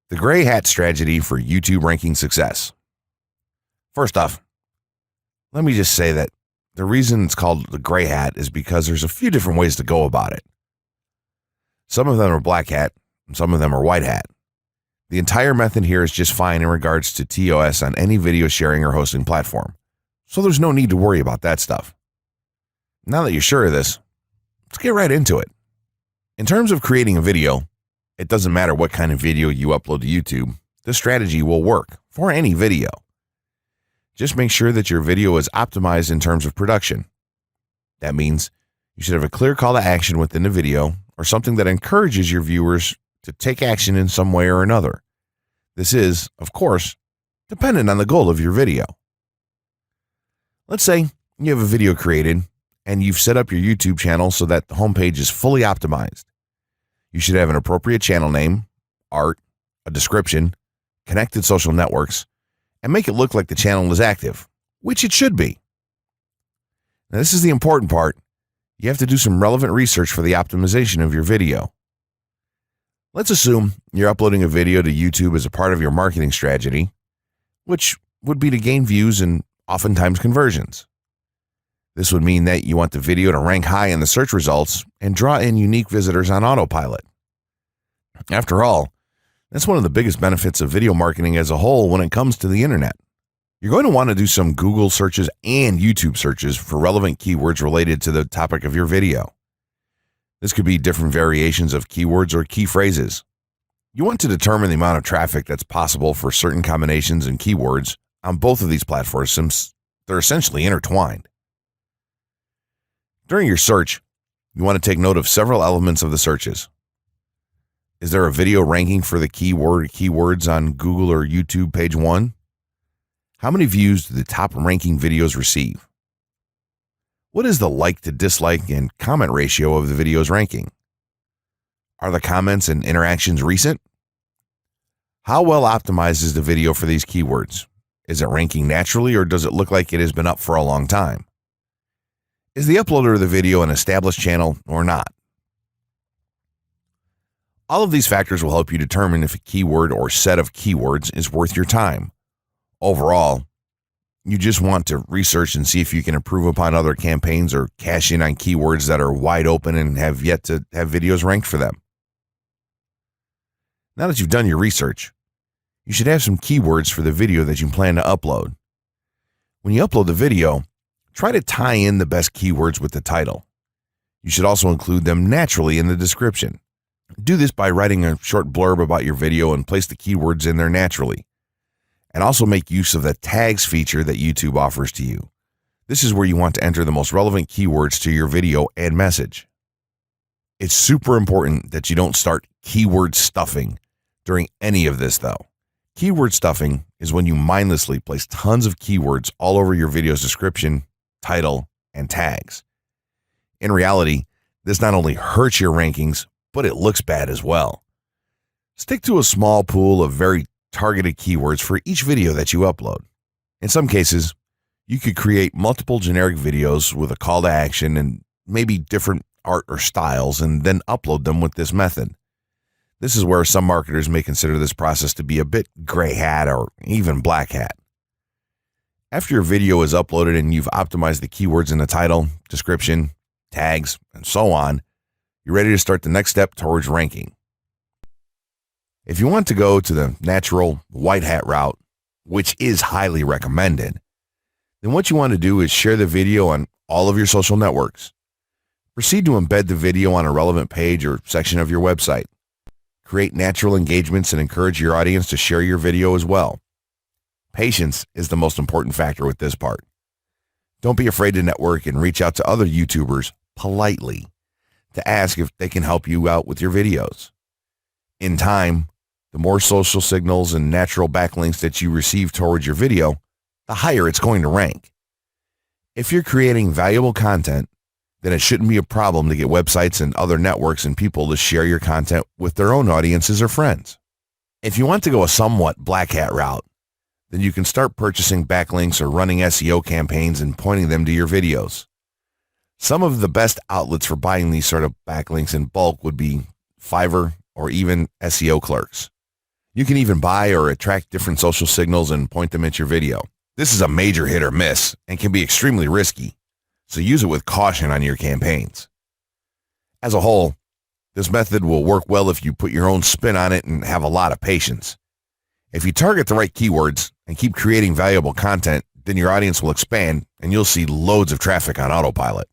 The gray hat strategy for YouTube ranking success. First off, let me just say that the reason it's called the gray hat is because there's a few different ways to go about it. Some of them are black hat, and some of them are white hat. The entire method here is just fine in regards to TOS on any video sharing or hosting platform, so there's no need to worry about that stuff. Now that you're sure of this, let's get right into it. In terms of creating a video, it doesn't matter what kind of video you upload to YouTube, this strategy will work for any video. Just make sure that your video is optimized in terms of production. That means you should have a clear call to action within the video or something that encourages your viewers to take action in some way or another. This is, of course, dependent on the goal of your video. Let's say you have a video created and you've set up your YouTube channel so that the homepage is fully optimized. You should have an appropriate channel name, art, a description, connected social networks, and make it look like the channel is active, which it should be. Now, this is the important part. You have to do some relevant research for the optimization of your video. Let's assume you're uploading a video to YouTube as a part of your marketing strategy, which would be to gain views and oftentimes conversions. This would mean that you want the video to rank high in the search results and draw in unique visitors on autopilot. After all, that's one of the biggest benefits of video marketing as a whole when it comes to the internet. You're going to want to do some Google searches and YouTube searches for relevant keywords related to the topic of your video. This could be different variations of keywords or key phrases. You want to determine the amount of traffic that's possible for certain combinations and keywords on both of these platforms since they're essentially intertwined. During your search, you want to take note of several elements of the searches. Is there a video ranking for the keyword or keywords on Google or YouTube page 1? How many views do the top ranking videos receive? What is the like to dislike and comment ratio of the video's ranking? Are the comments and interactions recent? How well optimized is the video for these keywords? Is it ranking naturally or does it look like it has been up for a long time? Is the uploader of the video an established channel or not? All of these factors will help you determine if a keyword or set of keywords is worth your time. Overall, you just want to research and see if you can improve upon other campaigns or cash in on keywords that are wide open and have yet to have videos ranked for them. Now that you've done your research, you should have some keywords for the video that you plan to upload. When you upload the video, try to tie in the best keywords with the title. You should also include them naturally in the description. Do this by writing a short blurb about your video and place the keywords in there naturally. And also make use of the tags feature that YouTube offers to you. This is where you want to enter the most relevant keywords to your video and message. It's super important that you don't start keyword stuffing during any of this though. Keyword stuffing is when you mindlessly place tons of keywords all over your video's description, title, and tags. In reality, this not only hurts your rankings, but it looks bad as well. Stick to a small pool of very targeted keywords for each video that you upload. In some cases, you could create multiple generic videos with a call to action and maybe different art or styles and then upload them with this method. This is where some marketers may consider this process to be a bit gray hat or even black hat. After your video is uploaded and you've optimized the keywords in the title, description, tags, and so on, you're ready to start the next step towards ranking. If you want to go to the natural white hat route, which is highly recommended, then what you want to do is share the video on all of your social networks. Proceed to embed the video on a relevant page or section of your website. Create natural engagements and encourage your audience to share your video as well. Patience is the most important factor with this part. Don't be afraid to network and reach out to other YouTubers politely to ask if they can help you out with your videos. In time, the more social signals and natural backlinks that you receive towards your video, the higher it's going to rank. If you're creating valuable content, then it shouldn't be a problem to get websites and other networks and people to share your content with their own audiences or friends. If you want to go a somewhat black hat route, then you can start purchasing backlinks or running SEO campaigns and pointing them to your videos. Some of the best outlets for buying these sort of backlinks in bulk would be Fiverr or even SEO clerks. You can even buy or attract different social signals and point them at your video. This is a major hit or miss and can be extremely risky, so use it with caution on your campaigns. As a whole, this method will work well if you put your own spin on it and have a lot of patience. If you target the right keywords and keep creating valuable content, then your audience will expand and you'll see loads of traffic on autopilot.